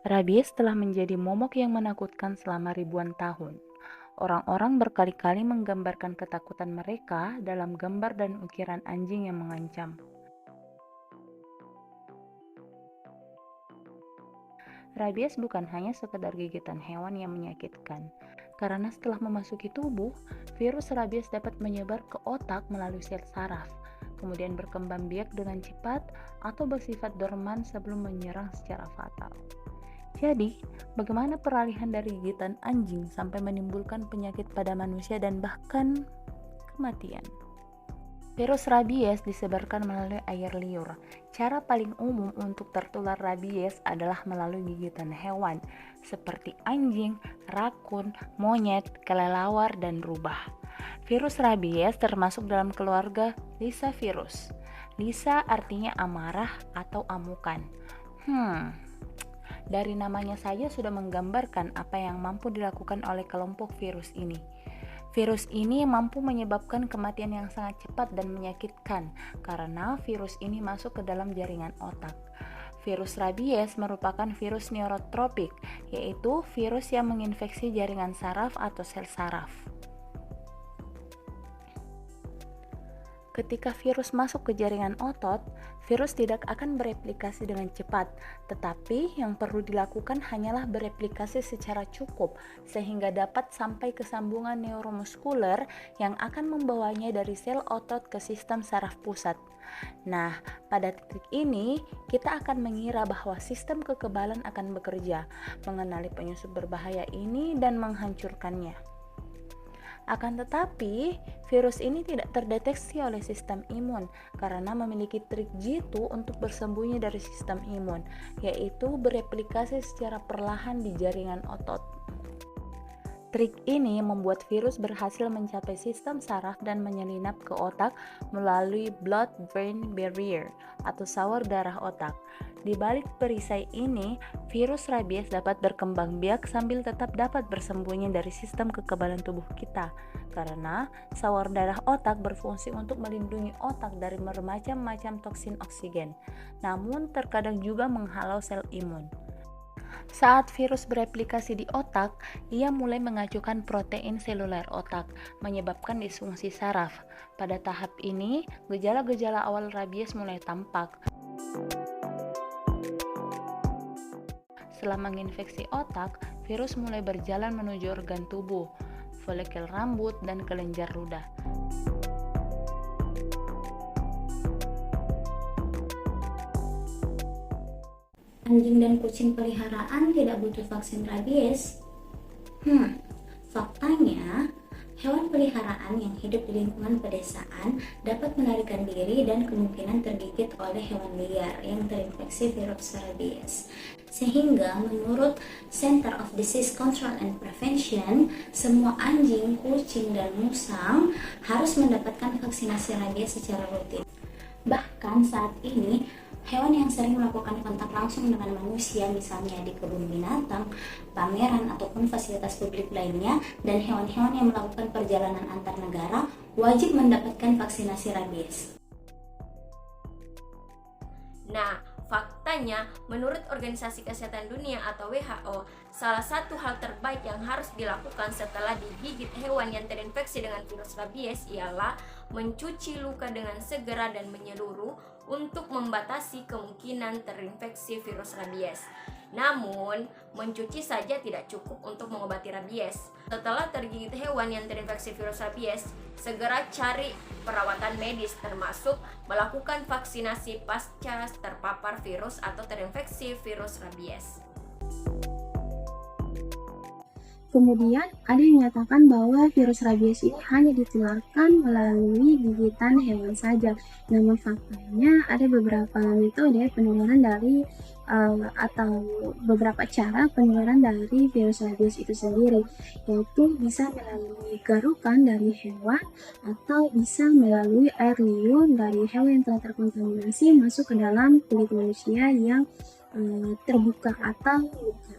Rabies telah menjadi momok yang menakutkan selama ribuan tahun. Orang-orang berkali-kali menggambarkan ketakutan mereka dalam gambar dan ukiran anjing yang mengancam. Rabies bukan hanya sekedar gigitan hewan yang menyakitkan, karena setelah memasuki tubuh, virus rabies dapat menyebar ke otak melalui sel saraf, kemudian berkembang biak dengan cepat atau bersifat dorman sebelum menyerang secara fatal. Jadi, bagaimana peralihan dari gigitan anjing sampai menimbulkan penyakit pada manusia dan bahkan kematian? Virus rabies disebarkan melalui air liur. Cara paling umum untuk tertular rabies adalah melalui gigitan hewan seperti anjing, rakun, monyet, kelelawar, dan rubah. Virus rabies termasuk dalam keluarga Lyssavirus. Lyssa artinya amarah atau amukan. Dari namanya saja sudah menggambarkan apa yang mampu dilakukan oleh kelompok virus ini. Virus ini mampu menyebabkan kematian yang sangat cepat dan menyakitkan karena virus ini masuk ke dalam jaringan otak. Virus rabies merupakan virus neurotropik, yaitu virus yang menginfeksi jaringan saraf atau sel saraf. Ketika virus masuk ke jaringan otot, virus tidak akan bereplikasi dengan cepat, tetapi yang perlu dilakukan hanyalah bereplikasi secara cukup sehingga dapat sampai ke sambungan neuromuskuler yang akan membawanya dari sel otot ke sistem saraf pusat. Nah, pada titik ini kita akan mengira bahwa sistem kekebalan akan bekerja, mengenali penyusup berbahaya ini dan menghancurkannya. Akan tetapi, virus ini tidak terdeteksi oleh sistem imun karena memiliki trik jitu untuk bersembunyi dari sistem imun, yaitu bereplikasi secara perlahan di jaringan otot. Trik ini membuat virus berhasil mencapai sistem saraf dan menyelinap ke otak melalui blood-brain barrier atau sawar darah otak. Di balik perisai ini, virus rabies dapat berkembang biak sambil tetap dapat bersembunyi dari sistem kekebalan tubuh kita, karena sawar darah otak berfungsi untuk melindungi otak dari bermacam-macam toksin oksigen, namun terkadang juga menghalau sel imun. Saat virus bereplikasi di otak, ia mulai mengacukan protein seluler otak, menyebabkan disfungsi saraf. Pada tahap ini, gejala-gejala awal rabies mulai tampak. Setelah menginfeksi otak, virus mulai berjalan menuju organ tubuh, folikel rambut, dan kelenjar ludah. Anjing dan kucing peliharaan tidak butuh vaksin rabies? Faktanya, hewan peliharaan yang hidup di lingkungan pedesaan dapat melarikan diri dan kemungkinan tergigit oleh hewan liar yang terinfeksi virus rabies. Sehingga menurut Center of Disease Control and Prevention, semua anjing, kucing, dan musang harus mendapatkan vaksinasi rabies secara rutin. Bahkan saat ini, hewan yang sering melakukan kontak langsung dengan manusia, misalnya di kebun binatang, pameran, ataupun fasilitas publik lainnya, dan hewan-hewan yang melakukan perjalanan antar negara, wajib mendapatkan vaksinasi rabies. Nah, faktanya, menurut Organisasi Kesehatan Dunia atau WHO, salah satu hal terbaik yang harus dilakukan setelah digigit hewan yang terinfeksi dengan virus rabies ialah mencuci luka dengan segera dan menyeluruh untuk membatasi kemungkinan terinfeksi virus rabies. Namun, mencuci saja tidak cukup untuk mengobati rabies. Setelah tergigit hewan yang terinfeksi virus rabies, segera cari perawatan medis termasuk melakukan vaksinasi pasca terpapar virus atau terinfeksi virus rabies. Kemudian ada yang menyatakan bahwa virus rabies ini hanya ditularkan melalui gigitan hewan saja. Namun faktanya ada beberapa metode penularan dari atau beberapa cara penularan dari virus rabies itu sendiri, yaitu bisa melalui garukan dari hewan atau bisa melalui air liur dari hewan yang telah terkontaminasi masuk ke dalam kulit manusia yang terbuka atau luka.